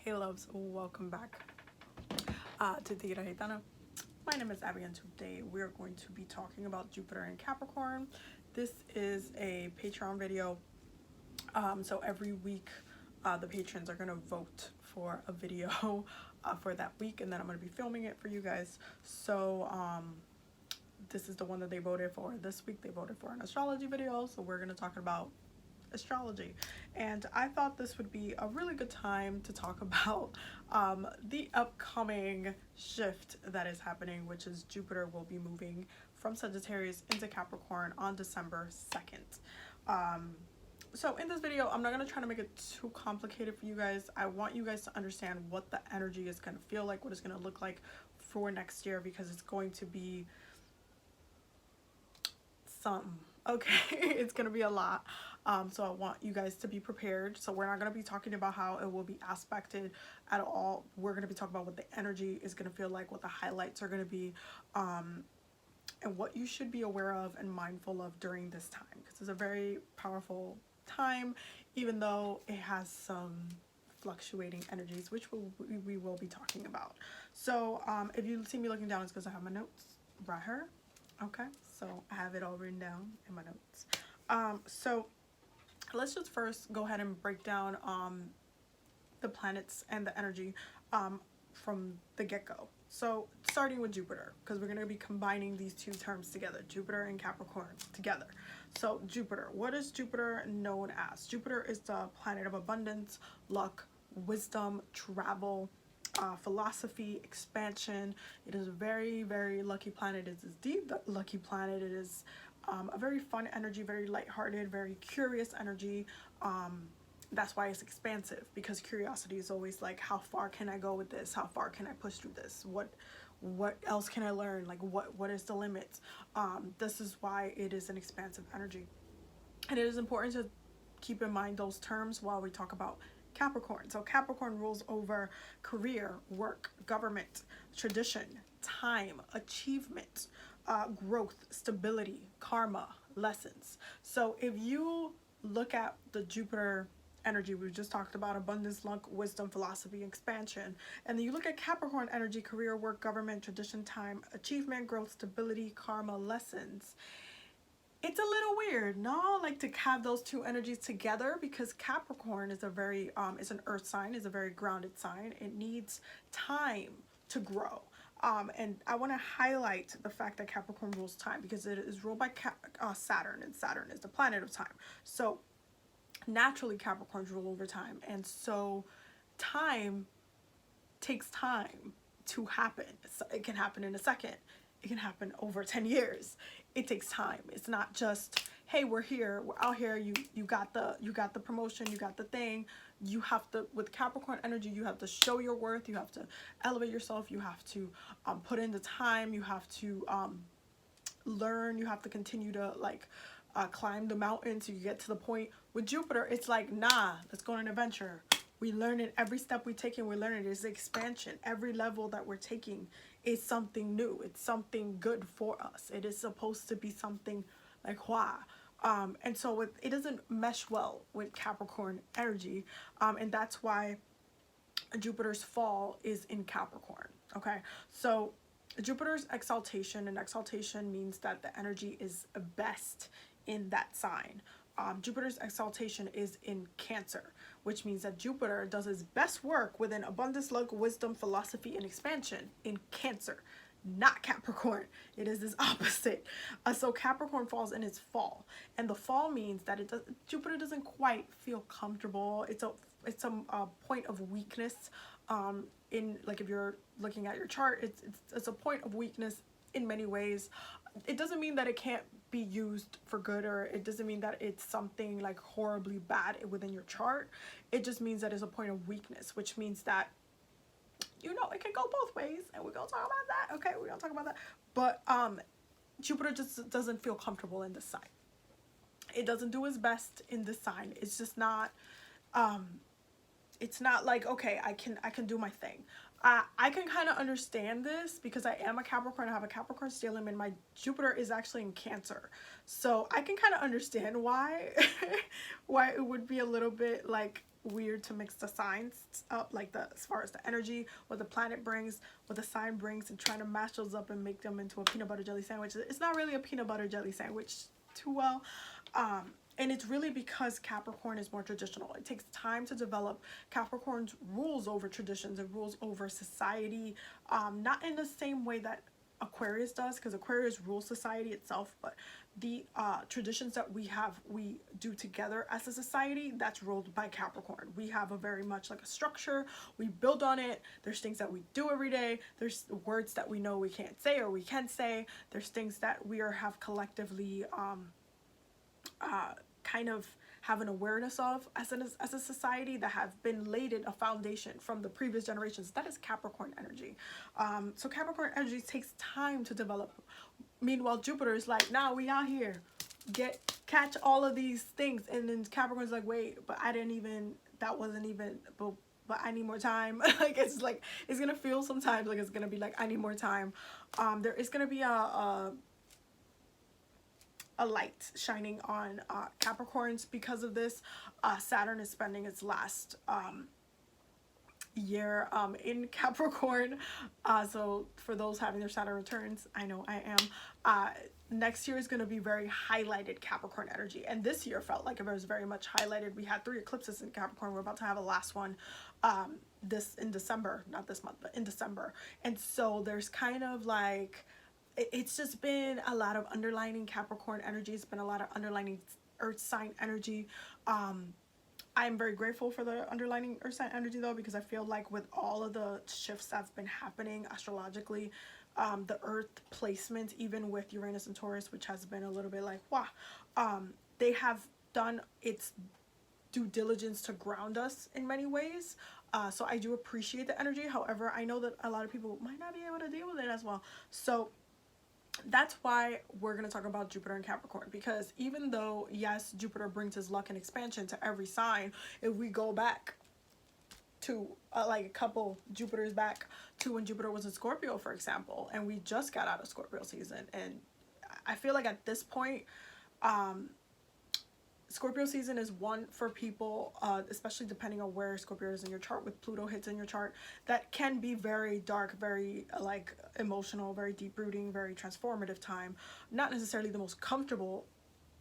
Hey loves, welcome back to TigeraGitana. My name is Abby and today we're going to be talking about Jupiter and Capricorn. This is a Patreon video. So every week the patrons are going to vote for a video for that week, and then I'm going to be filming it for you guys. So this is the one that they voted for. This week they voted for an astrology video, so we're going to talk about astrology, and I thought this would be a really good time to talk about the upcoming shift that is happening, which is Jupiter will be moving from Sagittarius into Capricorn on December 2nd. So in this video, I'm not going to try to make it too complicated for you guys. I want you guys to understand what the energy is going to feel like, what it's going to look like for next year, because it's going to be something. Okay, it's gonna be a lot. So I want you guys to be prepared. So we're not gonna be talking about how it will be aspected at all. We're gonna be talking about what the energy is gonna feel like, what the highlights are gonna be, and what you should be aware of and mindful of during this time, because it's a very powerful time, even though it has some fluctuating energies, which we will be talking about. So if you see me looking down, it's because I have my notes right here. Okay, so I have it all written down in my notes. So let's just first go ahead and break down the planets and the energy from the get-go. So starting with Jupiter, because we're going to be combining these two terms together, Jupiter and Capricorn together. So Jupiter, what is Jupiter known as? Jupiter is the planet of abundance, luck, wisdom, travel, philosophy, expansion. It is a very, very lucky planet. It is the lucky planet. It is a very fun energy, very lighthearted, very curious energy. That's why it's expansive, because curiosity is always like, how far can I go with this? How far can I push through this? What else can I learn? Like what is the limit? This is why it is an expansive energy. And it is important to keep in mind those terms while we talk about Capricorn. So Capricorn rules over career, work, government, tradition, time, achievement, growth, stability, karma, lessons. So if you look at the Jupiter energy, we just talked about abundance, luck, wisdom, philosophy, expansion, and then you look at Capricorn energy, career, work, government, tradition, time, achievement, growth, stability, karma, lessons. It's a little weird, no, like to have those two energies together, because Capricorn is a very is an earth sign, is a very grounded sign. It needs time to grow. And I want to highlight the fact that Capricorn rules time, because it is ruled by Saturn, and Saturn is the planet of time. So naturally Capricorns rule over time, and so time takes time to happen. It can happen in a second. It can happen over 10 years. It takes time. It's not just, hey, we're here, we're out here, you got the promotion, you got the thing. You have to, with Capricorn energy, you have to show your worth, you have to elevate yourself, you have to put in the time, you have to learn, you have to continue to like climb the mountain so you get to the point. With Jupiter, it's like, nah, let's go on an adventure. We learn it every step we take, and we learn it is expansion. Every level that we're taking is something new. It's something good for us. It is supposed to be something like wow. And so it doesn't mesh well with Capricorn energy, and that's why Jupiter's fall is in Capricorn. Okay, so Jupiter's exaltation, and exaltation means that the energy is best in that sign. Jupiter's exaltation is in Cancer, which means that Jupiter does his best work within abundance, luck, wisdom, philosophy, and expansion in Cancer, not Capricorn. It is this opposite. So Capricorn falls in its fall, and the fall means that Jupiter doesn't quite feel comfortable. It's a point of weakness. In like if you're looking at your chart, it's a point of weakness in many ways. It doesn't mean that it can't be used for good, or it doesn't mean that it's something like horribly bad within your chart. It just means that it's a point of weakness, which means that, you know, it can go both ways, and we're gonna talk about that. Okay, we're gonna talk about that. But Jupiter just doesn't feel comfortable in this sign. It doesn't do its best in this sign. It's just not it's not like, okay, I can do my thing. I can kind of understand this because I am a Capricorn. I have a Capricorn stellium, and my Jupiter is actually in Cancer. So I can kind of understand why why it would be a little bit like weird to mix the signs up, like the as far as the energy, what the planet brings, what the sign brings, and trying to mash those up and make them into a peanut butter jelly sandwich. It's not really a peanut butter jelly sandwich too well. And it's really because Capricorn is more traditional. It takes time to develop. Capricorn's rules over traditions and rules over society, not in the same way that Aquarius does, because Aquarius rules society itself, but the traditions that we do together as a society, that's ruled by Capricorn. We have a very much like a structure. We build on it. There's things that we do every day. There's words that we know we can't say or we can say. There's things that we have collectively kind of have an awareness of as a society that have been laid in a foundation from the previous generations. That is Capricorn energy. So Capricorn energy takes time to develop. Meanwhile, Jupiter is like, nah, we out here, catch all of these things, and then Capricorn's like, wait, but that wasn't even, but I need more time. Like it's gonna feel sometimes like it's gonna be like I need more time. There is gonna be a light shining on Capricorns because of this. Saturn is spending its last year in Capricorn, so for those having their Saturn returns, I know I am, next year is going to be very highlighted Capricorn energy, and this year felt like it was very much highlighted. We had 3 eclipses in Capricorn. We're about to have a last one this in December, not this month, but in December. And so there's kind of like, it's just been a lot of underlining Capricorn energy. It's been a lot of underlining earth sign energy. I'm very grateful for the underlining earth sign energy though, because I feel like with all of the shifts that's been happening astrologically, the earth placement, even with Uranus and Taurus, which has been a little bit like, wow, they have done its due diligence to ground us in many ways. So I do appreciate the energy. However, I know that a lot of people might not be able to deal with it as well. So that's why we're going to talk about Jupiter and Capricorn, because even though, yes, Jupiter brings his luck and expansion to every sign, if we go back to like a couple Jupiters back to when Jupiter was in Scorpio, for example, and we just got out of Scorpio season, and I feel like at this point, Scorpio season is one for people, especially depending on where Scorpio is in your chart, with Pluto hits in your chart, that can be very dark, very like emotional, very deep rooting, very transformative time. Not necessarily the most comfortable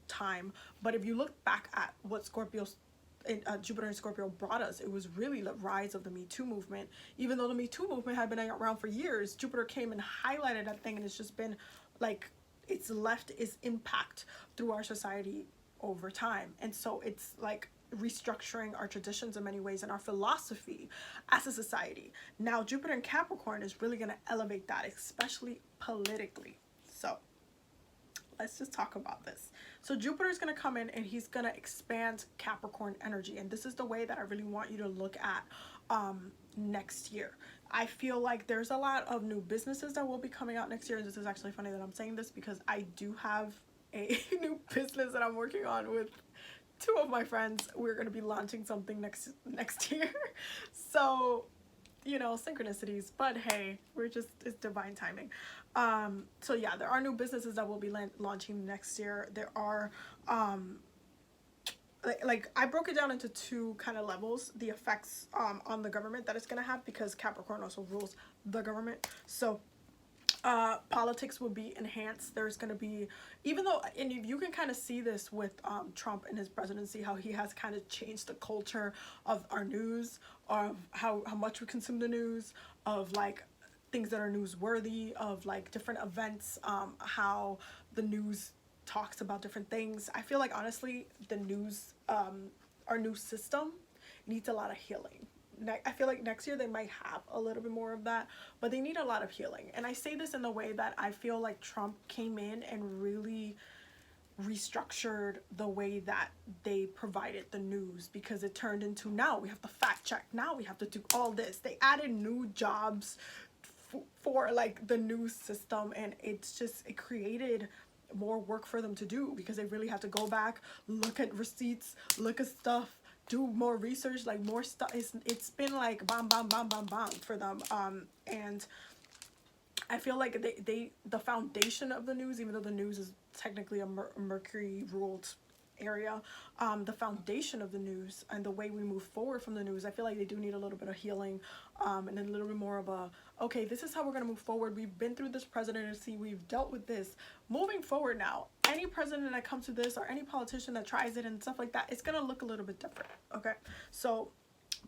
time, but if you look back at what Jupiter and Scorpio brought us, it was really the rise of the Me Too movement. Even though the Me Too movement had been around for years, Jupiter came and highlighted that thing, and it's just been like, it's left its impact through our society over time. And so it's like restructuring our traditions in many ways and our philosophy as a society. Now Jupiter in Capricorn is really going to elevate that, especially politically. So let's just talk about this. So Jupiter is going to come in and he's going to expand Capricorn energy, and this is the way that I really want you to look at next year. I feel like there's a lot of new businesses that will be coming out next year, and this is actually funny that I'm saying this because I do have a new business that I'm working on with 2 of my friends. We're going to be launching something next year. So, you know, synchronicities, but hey, it's divine timing. So yeah, there are new businesses that will be launching next year. There are like I broke it down into 2 kind of levels, the effects on the government that it's going to have, because Capricorn also rules the government. So politics will be enhanced. There's going to be, even though, and you can kind of see this with Trump and his presidency, how he has kind of changed the culture of our news, of how much we consume the news, of like things that are newsworthy, of like different events, how the news talks about different things. I feel like honestly the news, our news system needs a lot of healing. I feel like next year they might have a little bit more of that, but they need a lot of healing. And I say this in the way that I feel like Trump came in and really restructured the way that they provided the news, because it turned into, now we have to fact check, now we have to do all this. They added new jobs for like the news system, and it created more work for them to do, because they really have to go back, look at receipts, look at stuff, do more research, like more stuff. It's been like bam, bam, bam, bam, bam for them. And I feel like the foundation of the news, even though the news is technically a Mercury ruled area, the foundation of the news and the way we move forward from the news. I feel like they do need a little bit of healing, and a little bit more of a, okay, this is how we're going to move forward. We've been through this presidency. We've dealt with this. Moving forward now, any president that comes to this or any politician that tries it and stuff like that, it's going to look a little bit different. Okay. So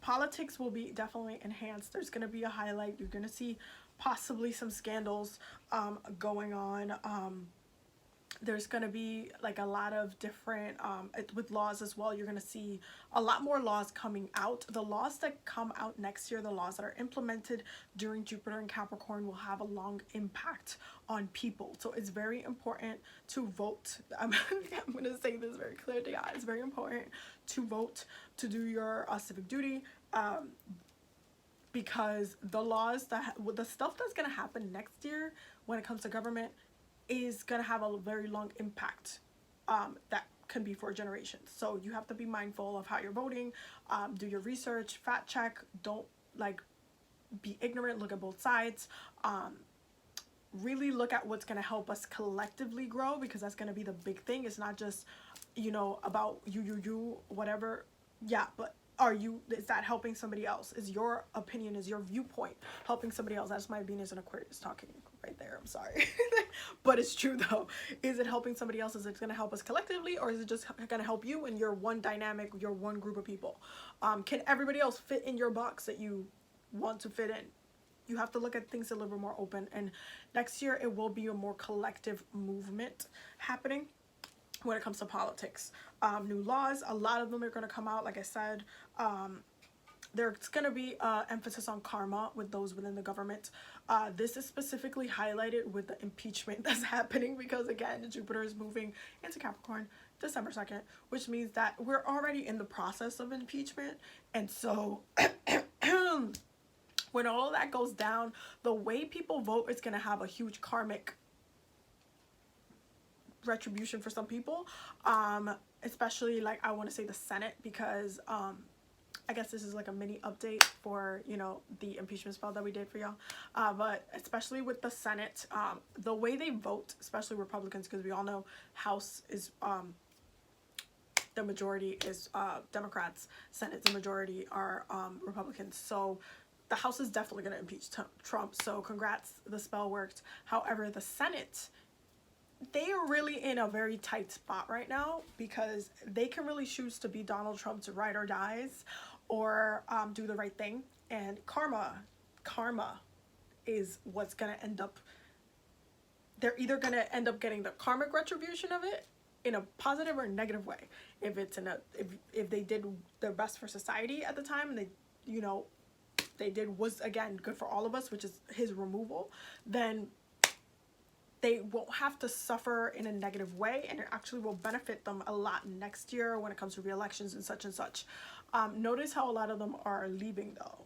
politics will be definitely enhanced. There's going to be a highlight. You're going to see possibly some scandals going on. There's going to be like a lot of different with laws as well. You're going to see a lot more laws coming out. The laws that come out next year, the laws that are implemented during Jupiter and Capricorn, will have a long impact on people. So it's very important to vote. I'm going to say this very clearly. Yeah, it's very important to vote, to do your civic duty, because the laws the stuff that's going to happen next year when it comes to government is going to have a very long impact that can be for generations. So you have to be mindful of how you're voting, do your research, fact check, don't like be ignorant, look at both sides, really look at what's going to help us collectively grow, because that's going to be the big thing. It's not just, you know, about you, whatever. Yeah, but is that helping somebody else? Is your opinion, is your viewpoint helping somebody else? That's my Venus and Aquarius talking right there. I'm sorry. But it's true though. Is it helping somebody else? Is it going to help us collectively, or is it just going to help you and your one dynamic, your one group of people? Can everybody else fit in your box that you want to fit in? You have to look at things a little bit more open. And next year it will be a more collective movement happening when it comes to politics. New laws, a lot of them are going to come out. Like I said, there's going to be emphasis on karma with those within the government. This is specifically highlighted with the impeachment that's happening, because again, Jupiter is moving into Capricorn December 2nd, which means that we're already in the process of impeachment. And so when all of that goes down, the way people vote is going to have a huge karmic retribution for some people, especially like I want to say the Senate, because I guess this is like a mini update for, you know, the impeachment spell that we did for y'all, but especially with the Senate, the way they vote, especially Republicans, because we all know House is the majority is Democrats, Senate the majority are Republicans. So the House is definitely going to impeach Trump, so congrats, the spell worked. However, the Senate, they are really in a very tight spot right now, because they can really choose to be Donald Trump's ride or dies, or do the right thing. And karma is what's going to end up, they're either going to end up getting the karmic retribution of it in a positive or negative way. If it's in a, if they did their best for society at the time, and they, you know, they did was again good for all of us, which is his removal, then they won't have to suffer in a negative way, and it actually will benefit them a lot next year when it comes to re-elections and such and such. Notice how a lot of them are leaving though,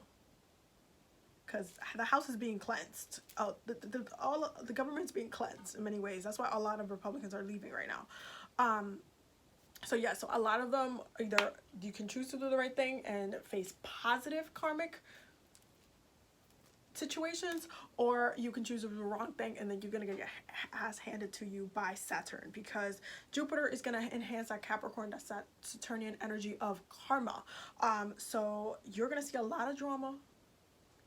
because the House is being cleansed. The government's being cleansed in many ways. That's why a lot of Republicans are leaving right now. So yeah, so a lot of them, either you can choose to do the right thing and face positive karmic situations, or you can choose to do the wrong thing and then you're gonna get your ass handed to you by Saturn, because Jupiter is gonna enhance that Capricorn, that Saturnian energy of karma. So you're gonna see a lot of drama.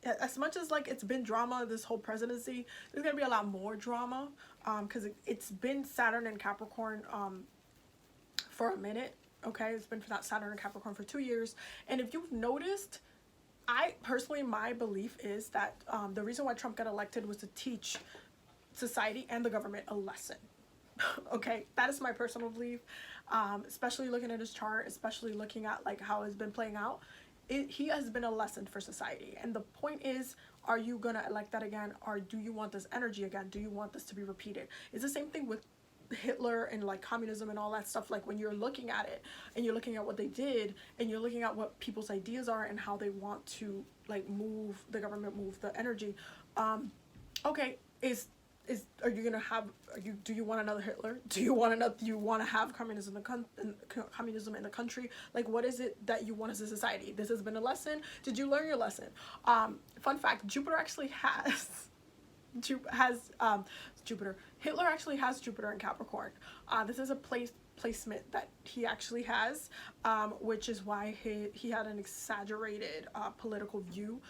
As much as like it's been drama this whole presidency, there's gonna be a lot more drama, because it's been Saturn and Capricorn for a minute. Okay, it's been for that Saturn and Capricorn for 2 years, and if you've noticed, I personally, my belief is that the reason why Trump got elected was to teach society and the government a lesson. Okay, that is my personal belief, especially looking at his chart, especially looking at like how it's been playing out. He has been a lesson for society, and the point is, are you gonna elect that again, or do you want this energy again? Do you want this to be repeated? It's the same thing with Hitler and like communism and all that stuff. Like when you're looking at it and you're looking at what they did and you're looking at what people's ideas are and how they want to like move the government, move the energy, okay, are you gonna have, do you want another Hitler? Do you want to have communism in the country? Like, what is it that you want as a society? This has been a lesson. Did you learn your lesson? Fun fact, Jupiter actually has Hitler actually has Jupiter in Capricorn. This is a place placement that he actually has, which is why he had an exaggerated political view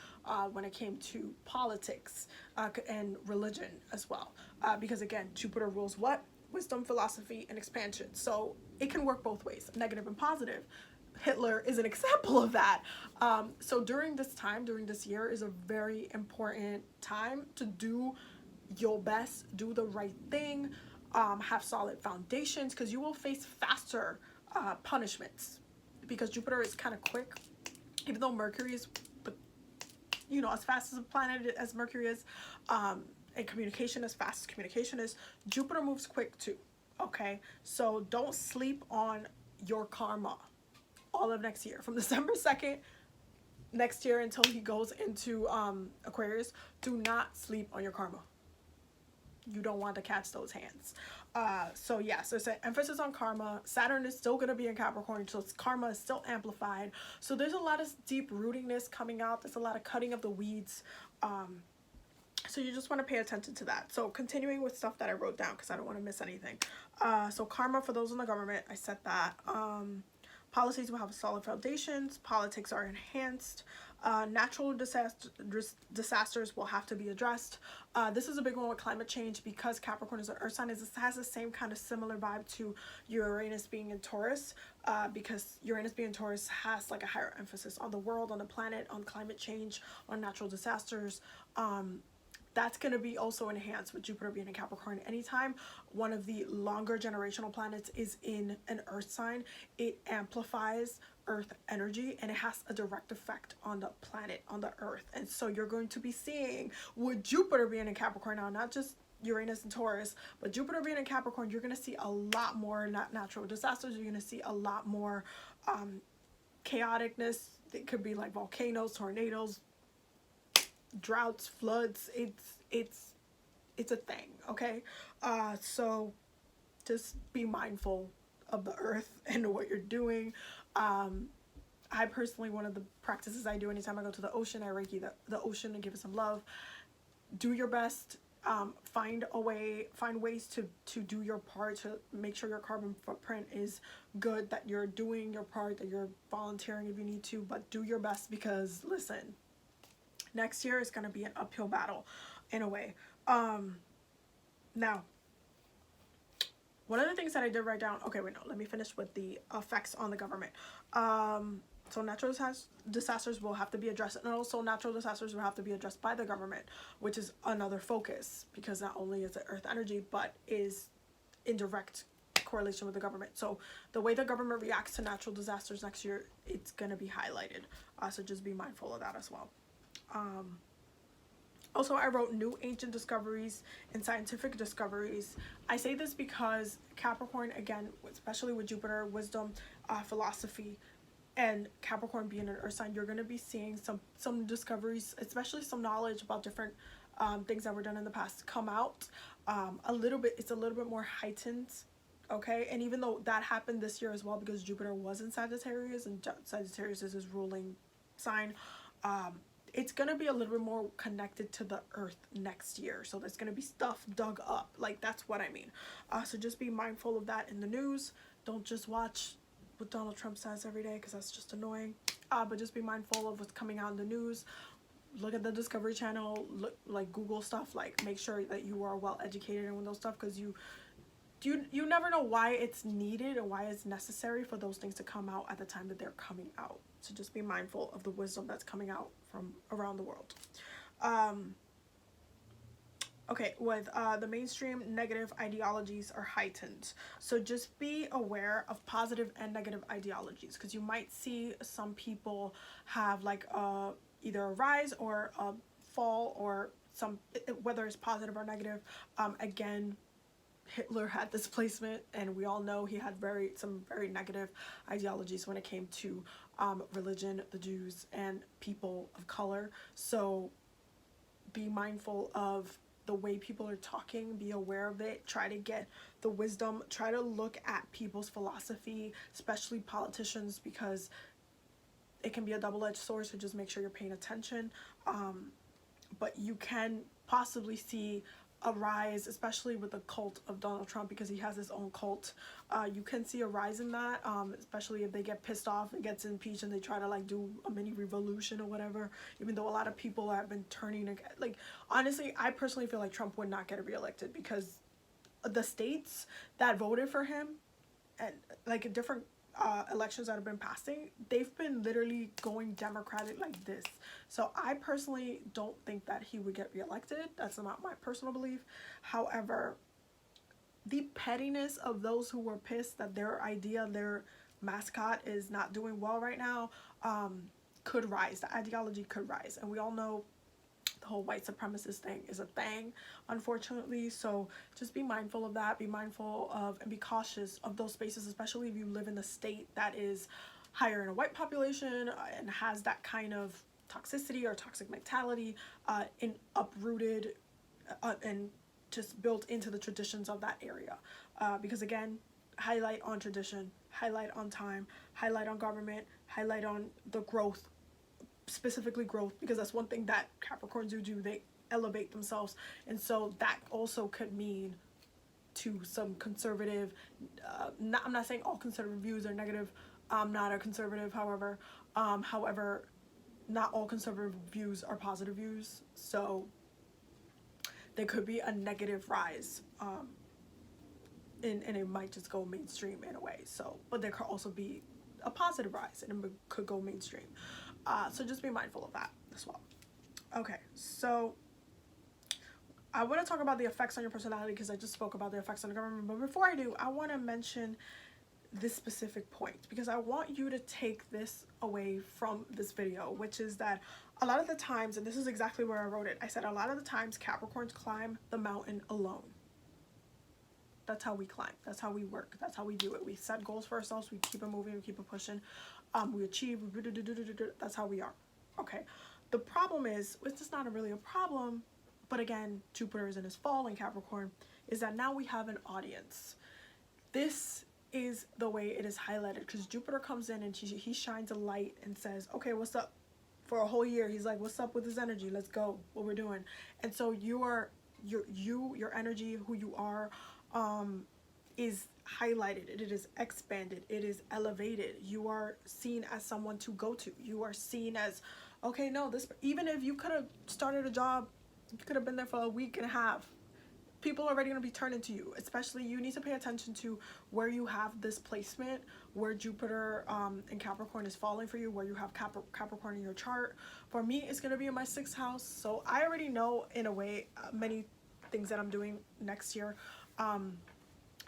when it came to politics and religion as well. Because again, Jupiter rules what? Wisdom, philosophy, and expansion. So it can work both ways, negative and positive. Hitler is an example of that. So during this time, during this year, is a very important time to do your best, do the right thing, have solid foundations, because you will face faster punishments, because Jupiter is kind of quick, even though Mercury is, you know, as fast as a planet as Mercury is, and communication as fast as communication is, Jupiter moves quick too. Okay, so don't sleep on your karma all of next year, from December 2nd next year until he goes into Aquarius. Do not sleep on your karma. You don't want to catch those hands. So yes, there's an emphasis on karma. Saturn is still going to be in Capricorn, so karma is still amplified. So there's a lot of deep rootingness coming out. There's a lot of cutting of the weeds. So you just want to pay attention to that. So continuing with stuff that I wrote down, because I don't want to miss anything. So karma for those in the government, I said that. Policies will have solid foundations. Politics are enhanced. Natural disasters will have to be addressed. This is a big one with climate change, because Capricorn is an earth sign. It has the same kind of similar vibe to Uranus being in Taurus, because Uranus being in Taurus has like a higher emphasis on the world, on the planet, on climate change, on natural disasters. That's going to be also enhanced with Jupiter being in Capricorn. Anytime one of the longer generational planets is in an earth sign, it amplifies earth energy, and it has a direct effect on the planet, on the earth. And so you're going to be seeing, with Jupiter being in Capricorn now, not just Uranus and Taurus, but Jupiter being in Capricorn, you're going to see a lot more natural disasters. You're going to see a lot more chaoticness. It could be like volcanoes, tornadoes, droughts, floods. It's a thing. Okay, so just be mindful of the earth and what you're doing. I personally, one of the practices I do anytime I go to the ocean, I Reiki the ocean and give it some love. Do your best. Find ways to do your part, to make sure your carbon footprint is good, that you're doing your part, that you're volunteering if you need to, but do your best, because listen, next year is going to be an uphill battle in a way. Now, one of the things that I did write down, okay, wait, no, let me finish with the effects on the government. So natural disasters will have to be addressed, and also natural disasters will have to be addressed by the government, which is another focus, because not only is it earth energy, but is in direct correlation with the government. So the way the government reacts to natural disasters next year, it's going to be highlighted. So just be mindful of that as well. Also, I wrote new ancient discoveries and scientific discoveries. I say this because Capricorn, again, especially with Jupiter, wisdom, philosophy, and Capricorn being an earth sign, you're going to be seeing some discoveries, especially some knowledge about different things that were done in the past come out. It's a little bit more heightened. Okay, and even though that happened this year as well, because Jupiter was in Sagittarius, and Sagittarius is his ruling sign, it's going to be a little bit more connected to the earth next year. So there's going to be stuff dug up. Like, that's what I mean. So just be mindful of that in the news. Don't just watch what Donald Trump says every day, because that's just annoying. But just be mindful of what's coming out in the news. Look at the Discovery Channel. Look, like, Google stuff. Like, make sure that you are well educated in those stuff, because you never know why it's needed and why it's necessary for those things to come out at the time that they're coming out. So just be mindful of the wisdom that's coming out from around the world. Okay, with the mainstream, negative ideologies are heightened. So just be aware of positive and negative ideologies, because you might see some people have like either a rise or a fall, or whether it's positive or negative. Again, Hitler had this placement, and we all know he had some very negative ideologies when it came to religion, the Jews, and people of color. So be mindful of the way people are talking, be aware of it, try to get the wisdom, try to look at people's philosophy, especially politicians, because it can be a double-edged sword, so just make sure you're paying attention. But you can possibly see a rise, especially with the cult of Donald Trump, because he has his own cult. You can see a rise in that, especially if they get pissed off and gets impeached and they try to like do a mini revolution or whatever, even though a lot of people have been turning, like, honestly, I personally feel like Trump would not get reelected because the states that voted for him, and like different elections that have been passing, they've been literally going Democratic like this. So I personally don't think that he would get reelected. That's not my personal belief. However, the pettiness of those who were pissed that their mascot is not doing well right now, could rise. The ideology could rise. And we all know the whole white supremacist thing is a thing, unfortunately. So just be mindful of that. Be mindful of and be cautious of those spaces, especially if you live in a state that is higher in a white population and has that kind of toxicity or toxic mentality in uprooted and just built into the traditions of that area. Because again, highlight on tradition, highlight on time, highlight on government, highlight on the growth, specifically growth, because that's one thing that Capricorns do. They elevate themselves, and so that also could mean to some conservative, I'm not saying all conservative views are negative. I'm not a conservative, however, not all conservative views are positive views, so there could be a negative rise, and it might just go mainstream in a way. So, but there could also be a positive rise and it could go mainstream. So just be mindful of that as well. Okay, so I want to talk about the effects on your personality because I just spoke about the effects on the government. But before I do, I want to mention this specific point because I want you to take this away from this video, which is that a lot of the times, and this is exactly where I wrote it, I said a lot of the times Capricorns climb the mountain alone. That's how we climb. That's how we work. That's how we do it. We set goals for ourselves. We keep it moving. We keep it pushing. We achieve. That's how we are. Okay. The problem is, which is not really a problem, but again, Jupiter is in his fall in Capricorn, is that now we have an audience. This is the way it is highlighted because Jupiter comes in and he shines a light and says, okay, what's up? For a whole year, he's like, what's up with this energy? Let's go. What we're doing. And so your energy, who you are, is highlighted. It is expanded. It is elevated. You are seen as someone to go to. You are seen as, okay, no, this, even if you could have started a job, you could have been there for a week and a half, people are already going to be turning to you. Especially, you need to pay attention to where you have this placement, where Jupiter in Capricorn is falling for you, where you have Capricorn in your chart. For me, it's going to be in my 6th house. So I already know, in a way, many things that I'm doing next year.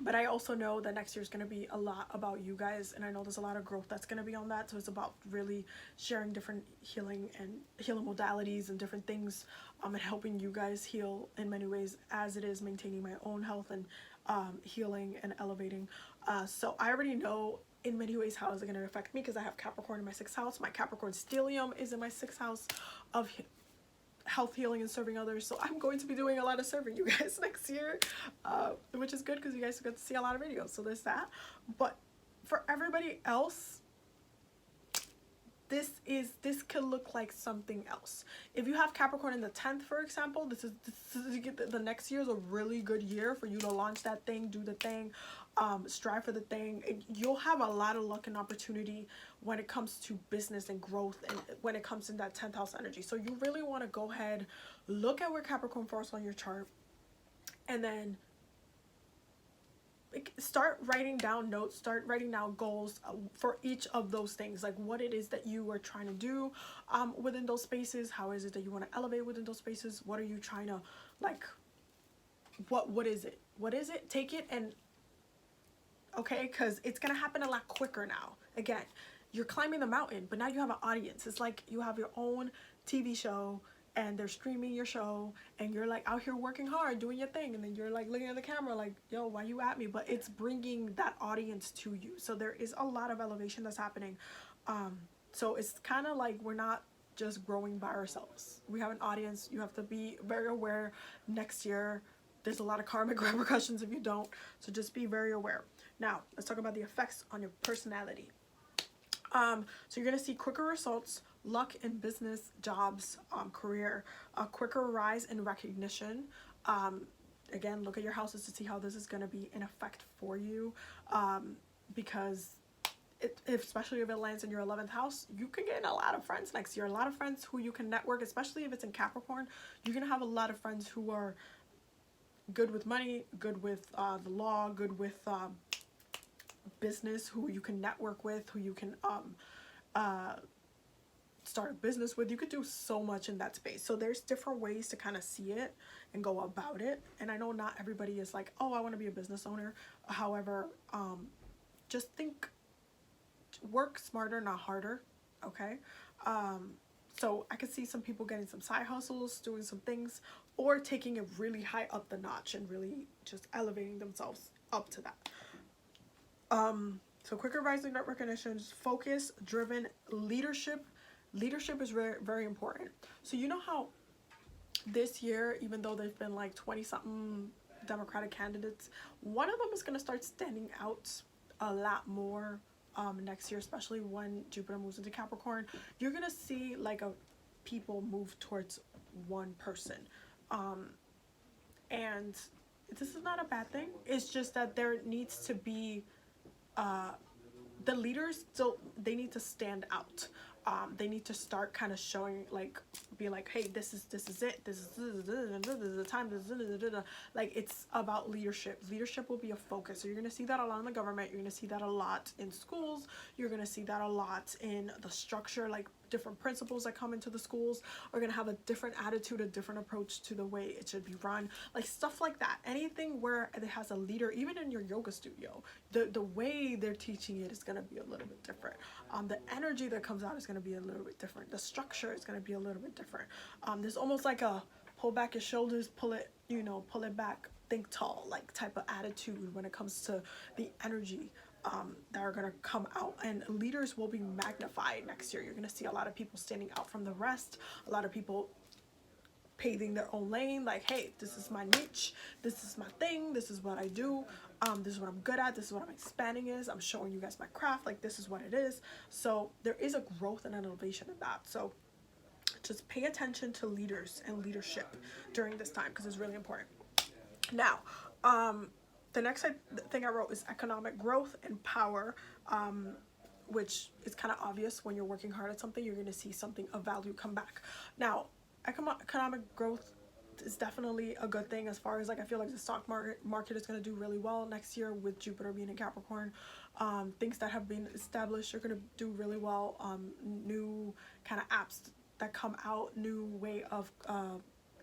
But I also know that next year is going to be a lot about you guys, and I know there's a lot of growth that's going to be on that. So it's about really sharing different healing modalities and different things, and helping you guys heal in many ways, as it is maintaining my own health and healing and elevating. So I already know in many ways how is it going to affect me because I have Capricorn in my 6th house. My Capricorn stellium is in my 6th house of health, healing, and serving others. So I'm going to be doing a lot of serving you guys next year, which is good because you guys get to see a lot of videos. So there's that. But for everybody else, this could look like something else. If you have Capricorn in the 10th, for example, this is the next year is a really good year for you to launch that thing, do the thing, strive for the thing. You'll have a lot of luck and opportunity when it comes to business and growth, and when it comes in that 10th house energy. So you really want to go ahead, look at where Capricorn falls on your chart, and then start writing down notes, start writing down goals for each of those things, like what it is that you are trying to do within those spaces. How is it that you want to elevate within those spaces? What are you trying to, like, what is it? Take it and, okay, because it's gonna happen a lot quicker now. Again, you're climbing the mountain, but now you have an audience. It's like you have your own TV show and they're streaming your show and you're like out here working hard doing your thing, and then you're like looking at the camera like, yo, why you at me? But it's bringing that audience to you. So there is a lot of elevation that's happening. So it's kind of like we're not just growing by ourselves. We have an audience. You have to be very aware. Next year there's a lot of karmic repercussions if you don't, so just be very aware. Now let's talk about the effects on your personality. So you're gonna see quicker results, luck in business, jobs, career, a quicker rise in recognition, again, look at your houses to see how this is going to be in effect for you, because especially if it lands in your 11th house, you can get a lot of friends next year, a lot of friends who you can network, especially if it's in Capricorn. You're going to have a lot of friends who are good with money, good with the law, good with business, who you can network with, who you can start a business with. You could do so much in that space. So there's different ways to kind of see it and go about it. And I know not everybody is like, oh, I want to be a business owner. However, just think, work smarter, not harder. Okay. So I could see some people getting some side hustles, doing some things, or taking it really high up the notch and really just elevating themselves up to that. So quicker rising net recognitions, focus, driven, leadership. Leadership is very, very important. So you know how this year, even though there's been like 20 something Democratic candidates, one of them is going to start standing out a lot more next year, especially when Jupiter moves into Capricorn. You're going to see like people move towards one person. And this is not a bad thing. It's just that there needs to be the leaders still, they need to stand out. They need to start kind of showing, like, be like, hey, this is it, this is the time, like, it's about leadership. Leadership will be a focus. So you're going to see that a lot in the government, you're going to see that a lot in schools, you're going to see that a lot in the structure, like different principals that come into the schools are going to have a different attitude, a different approach to the way it should be run, like stuff like that. Anything where it has a leader, even in your yoga studio, the way they're teaching it is going to be a little bit different. The energy that comes out is going to be a little bit different. The structure is going to be a little bit different. There's almost like a pull back your shoulders, pull it, pull it back, think tall, like type of attitude when it comes to the energy that are going to come out. And leaders will be magnified next year. You're going to see a lot of people standing out from the rest, a lot of people paving their own lane, like, hey, this is my niche, this is my thing, this is what I do, this is what I'm good at, this is what I'm expanding is, I'm showing you guys my craft, like this is what it is. So there is a growth and an elevation in that. So just pay attention to leaders and leadership during this time, because it's really important. Now, the next thing I wrote is economic growth and power, which is kind of obvious. When you're working hard at something, you're going to see something of value come back. Now, economic growth is definitely a good thing, as far as, like, I feel like the stock market is going to do really well next year with Jupiter being in Capricorn. Things that have been established are going to do really well. New kind of apps that come out, new way of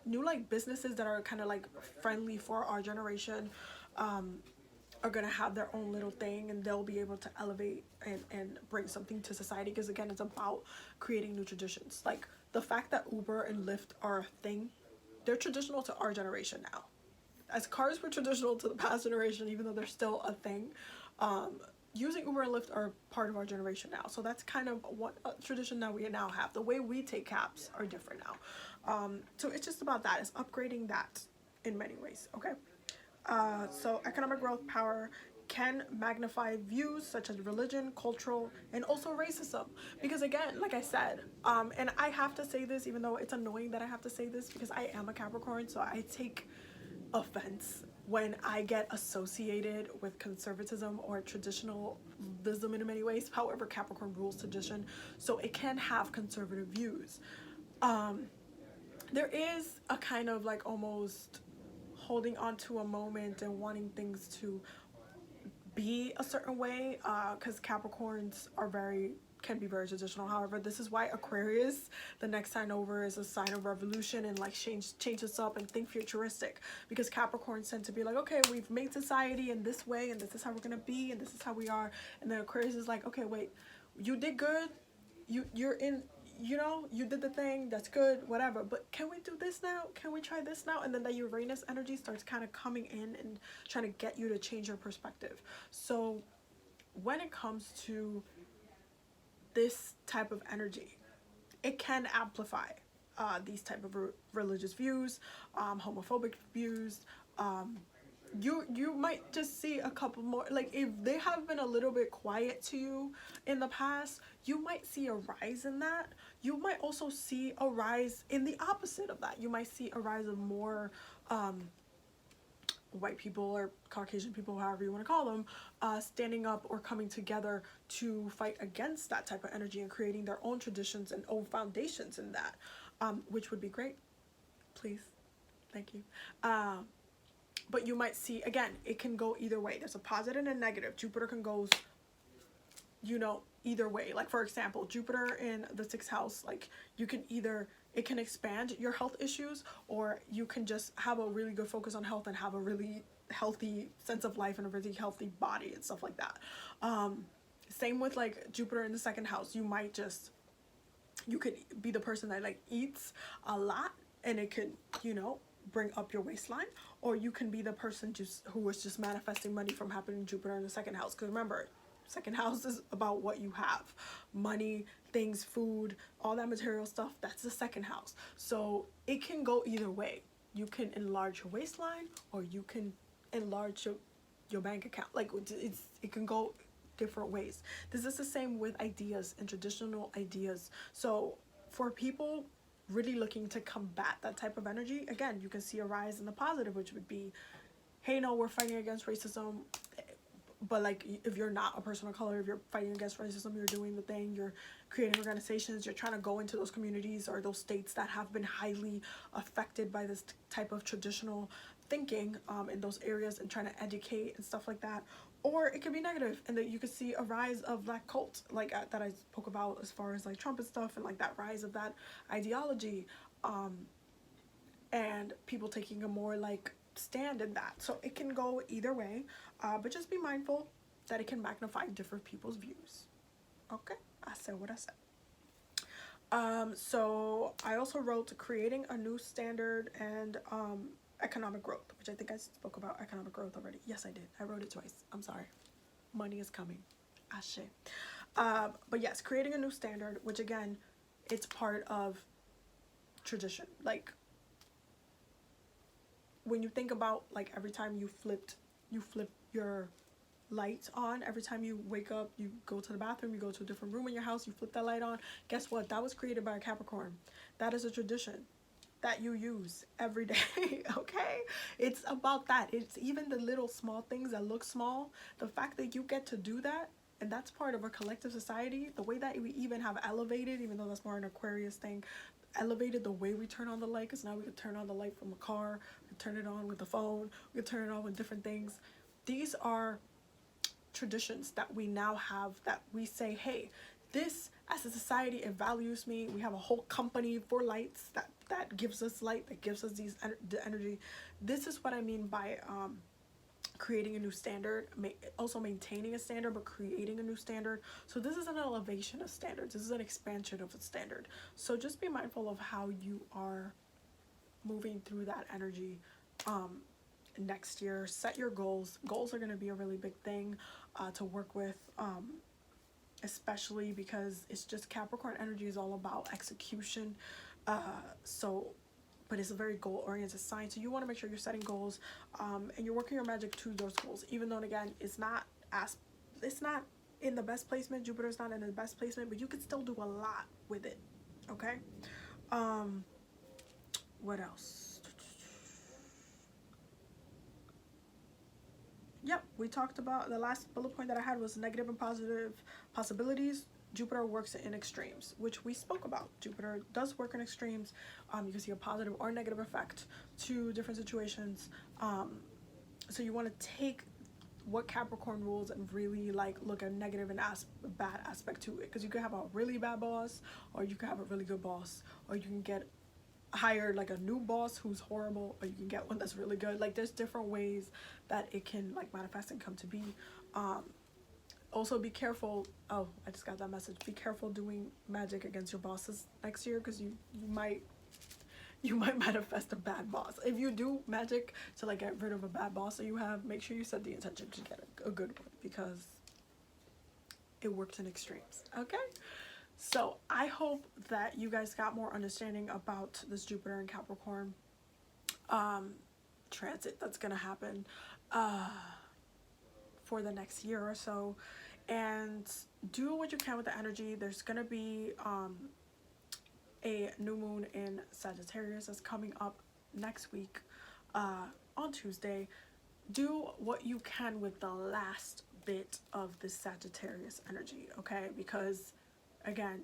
new like businesses that are kind of like friendly for our generation are going to have their own little thing, and they'll be able to elevate and bring something to society, because again, it's about creating new traditions. Like the fact that Uber and Lyft are a thing, they're traditional to our generation now. As cars were traditional to the past generation, even though they're still a thing, using Uber and Lyft are part of our generation now. So that's kind of what tradition that we now have. The way we take cabs are different now. So it's just about that. It's upgrading that in many ways. Okay. So economic growth, power can magnify views such as religion, cultural, and also racism. Because again, like I said, and I have to say this, even though it's annoying that I have to say this, because I am a Capricorn, so I take offense when I get associated with conservatism or traditionalism in many ways. However, Capricorn rules tradition, so it can have conservative views. There is a kind of like almost holding on to a moment and wanting things to be a certain way, because Capricorns can be very traditional. However, this is why Aquarius, the next sign over, is a sign of revolution and like change us up and think futuristic, because Capricorns tend to be like, okay, we've made society in this way and this is how we're gonna be and this is how we are. And then Aquarius is like, okay, wait, you did good, you're in, you did the thing, that's good, whatever, but can we do this now? Can we try this now? And then the Uranus energy starts kind of coming in and trying to get you to change your perspective. So when it comes to this type of energy, it can amplify these type of religious views, homophobic views. You might just see a couple more, like if they have been a little bit quiet to you in the past, you might see a rise in that. You might also see a rise in the opposite of that. You might see a rise of more white people or Caucasian people, however you want to call them, standing up or coming together to fight against that type of energy and creating their own traditions and own foundations in that, which would be great. Please, thank you. But you might see, again, it can go either way. There's a positive and a negative. Jupiter can go, you know, either way. Like, for example, Jupiter in the 6th house, like, you can either, it can expand your health issues, or you can just have a really good focus on health and have a really healthy sense of life and a really healthy body and stuff like that. Same with like Jupiter in the 2nd house. You might just, you could be the person that like eats a lot, and it could, you know, bring up your waistline, or you can be the person just who is just manifesting money from happening Jupiter in the 2nd house. Because remember, 2nd house is about what you have, money, things, food, all that material stuff. That's the 2nd house. So it can go either way. You can enlarge your waistline, or you can enlarge your bank account. Like, it can go different ways. This is the same with ideas and traditional ideas. So for people really looking to combat that type of energy, again, you can see a rise in the positive, which would be, hey, no, we're fighting against racism. But like, if you're not a person of color, if you're fighting against racism, you're doing the thing, you're creating organizations, you're trying to go into those communities or those states that have been highly affected by this type of traditional thinking, in those areas, and trying to educate and stuff like that. Or it could be negative, and that you could see a rise of black cult, like that I spoke about as far as like Trump and stuff, and like that rise of that ideology, and people taking a more like stand in that. So it can go either way, but just be mindful that it can magnify different people's views. Okay, I said what I said. So I also wrote creating a new standard and economic growth, which I think I spoke about economic growth already. Yes, I did. I wrote it twice. I'm sorry. Money is coming. Ashe. But yes, creating a new standard, which again, it's part of tradition. Like, when you think about like every time you flip your light on, every time you wake up, you go to the bathroom, you go to a different room in your house, you flip that light on. Guess what? That was created by a Capricorn. That is a tradition that you use every day. Okay, it's about that. It's even the little small things that look small. The fact that you get to do that, and that's part of a collective society. The way that we even have elevated, even though that's more an Aquarius thing, elevated the way we turn on the light, because now we can turn on the light from a car, we can turn it on with the phone, we can turn it on with different things. These are traditions that we now have, that we say, hey, this, as a society, it values me. We have a whole company for lights that gives us light, that gives us the energy. This is what I mean by creating a new standard, also maintaining a standard, but creating a new standard. So this is an elevation of standards. This is an expansion of a standard. So just be mindful of how you are moving through that energy next year. Set your goals. Goals are going to be a really big thing to work with, especially because it's just Capricorn energy is all about execution. But it's a very goal-oriented sign, so you want to make sure you're setting goals, and you're working your magic to those goals. Even though, again, it's not in the best placement. Jupiter's not in the best placement, but you can still do a lot with it. Okay. What else? Yep, we talked about, the last bullet point that I had was negative and positive possibilities. Jupiter works in extremes, which we spoke about. Jupiter does work in extremes. You can see a positive or negative effect to different situations. So you want to take what Capricorn rules and really like look at negative and bad aspect to it, because you could have a really bad boss, or you could have a really good boss, or you can get hired like a new boss who's horrible, or you can get one that's really good. Like, there's different ways that it can like manifest and come to be. Also be careful. Oh, I just got that message. Be careful doing magic against your bosses next year, because you might manifest a bad boss. If you do magic to like get rid of a bad boss that you have, make sure you set the intention to get a good one, because it works in extremes. Okay, so I hope that you guys got more understanding about this Jupiter and Capricorn transit that's gonna happen for the next year or so, and do what you can with the energy. There's gonna be a new moon in Sagittarius that's coming up next week on Tuesday. do what you can with the last bit of this Sagittarius energy, okay? Because again,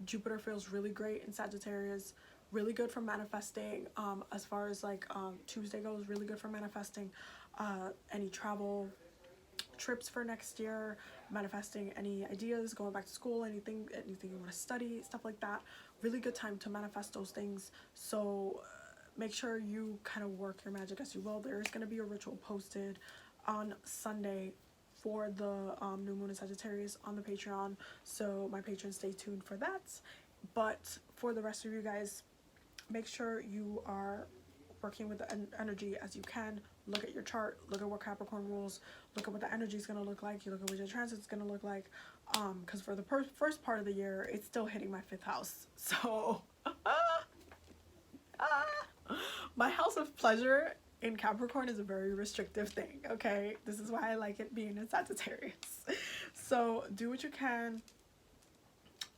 Jupiter feels really great in Sagittarius, really good for manifesting. As far as like Tuesday goes, really good for manifesting any travel trips for next year, manifesting any ideas, going back to school, anything you want to study, stuff like that. Really good time to manifest those things. So make sure you kind of work your magic as you will. There is going to be a ritual posted on Sunday for the new moon in Sagittarius on the Patreon, so my patrons, stay tuned for that. But for the rest of you guys, make sure you are working with the energy as you can. Look at your chart, look at what Capricorn rules, look at what the energy is going to look like, you look at what your transit is going to look like, because for the first part of the year, it's still hitting my 5th house. So my house of pleasure in Capricorn is a very restrictive thing, okay? This is why I like it being in Sagittarius. So do what you can,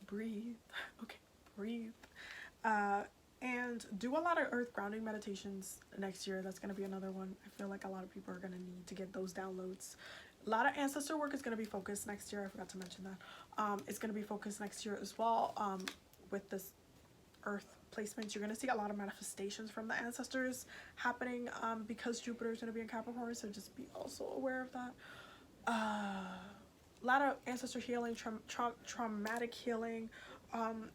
breathe, okay, breathe, and do a lot of earth grounding meditations next year. That's going to be another one. I feel like a lot of people are going to need to get those downloads. A lot of ancestor work is going to be focused next year. I forgot to mention that. It's going to be focused next year as well, with this earth placements. You're going to see a lot of manifestations from the ancestors happening, because Jupiter is going to be in Capricorn, so just be also aware of that. A lot of ancestor healing, traumatic healing,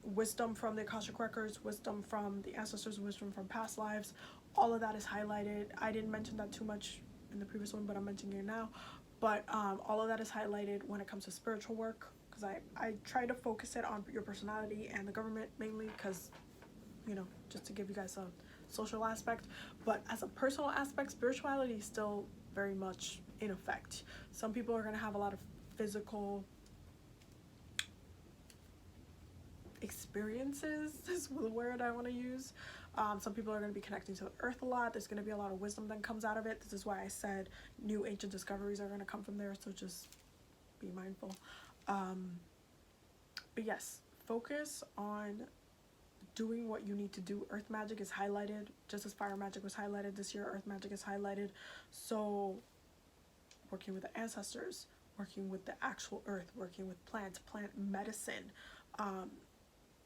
wisdom from the Akashic records, wisdom from the ancestors, wisdom from past lives. All of that is highlighted. I didn't mention that too much in the previous one, but I'm mentioning it now. But all of that is highlighted when it comes to spiritual work, because I try to focus it on your personality and the government mainly, because, you know, just to give you guys a social aspect. But as a personal aspect, spirituality is still very much in effect. Some people are going to have a lot of physical experiences, is the word I want to use. Some people are going to be connecting to the earth a lot. There's going to be a lot of wisdom that comes out of it. This is why I said new ancient discoveries are going to come from there, so just be mindful. But yes, focus on doing what you need to do. Earth magic is highlighted, just as fire magic was highlighted this year. Earth magic is highlighted. So working with the ancestors, working with the actual earth, working with plants, plant medicine.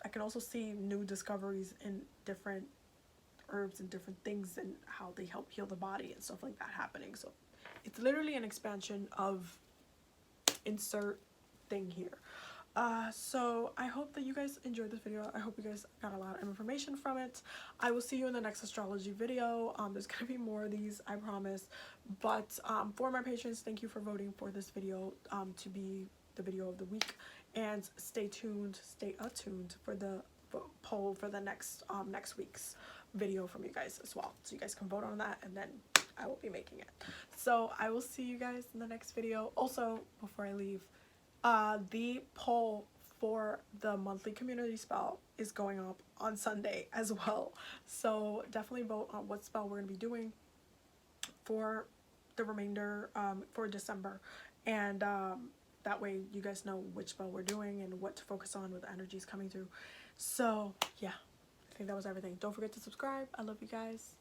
I can also see new discoveries in different herbs and different things and how they help heal the body and stuff like that happening. So it's literally an expansion of insert thing here. So I hope that you guys enjoyed this video. I hope you guys got a lot of information from it. I will see you in the next astrology video. There's gonna be more of these, I promise. But for my patrons, thank you for voting for this video to be the video of the week. And stay tuned, stay attuned for the poll for the next week's video from you guys as well. So you guys can vote on that, and then I will be making it. So I will see you guys in the next video. Also, before I leave, the poll for the monthly community spell is going up on Sunday as well. So definitely vote on what spell we're going to be doing for the remainder, for December. And that way you guys know which spell we're doing and what to focus on with the energies coming through. So yeah, I think that was everything. Don't forget to subscribe. I love you guys.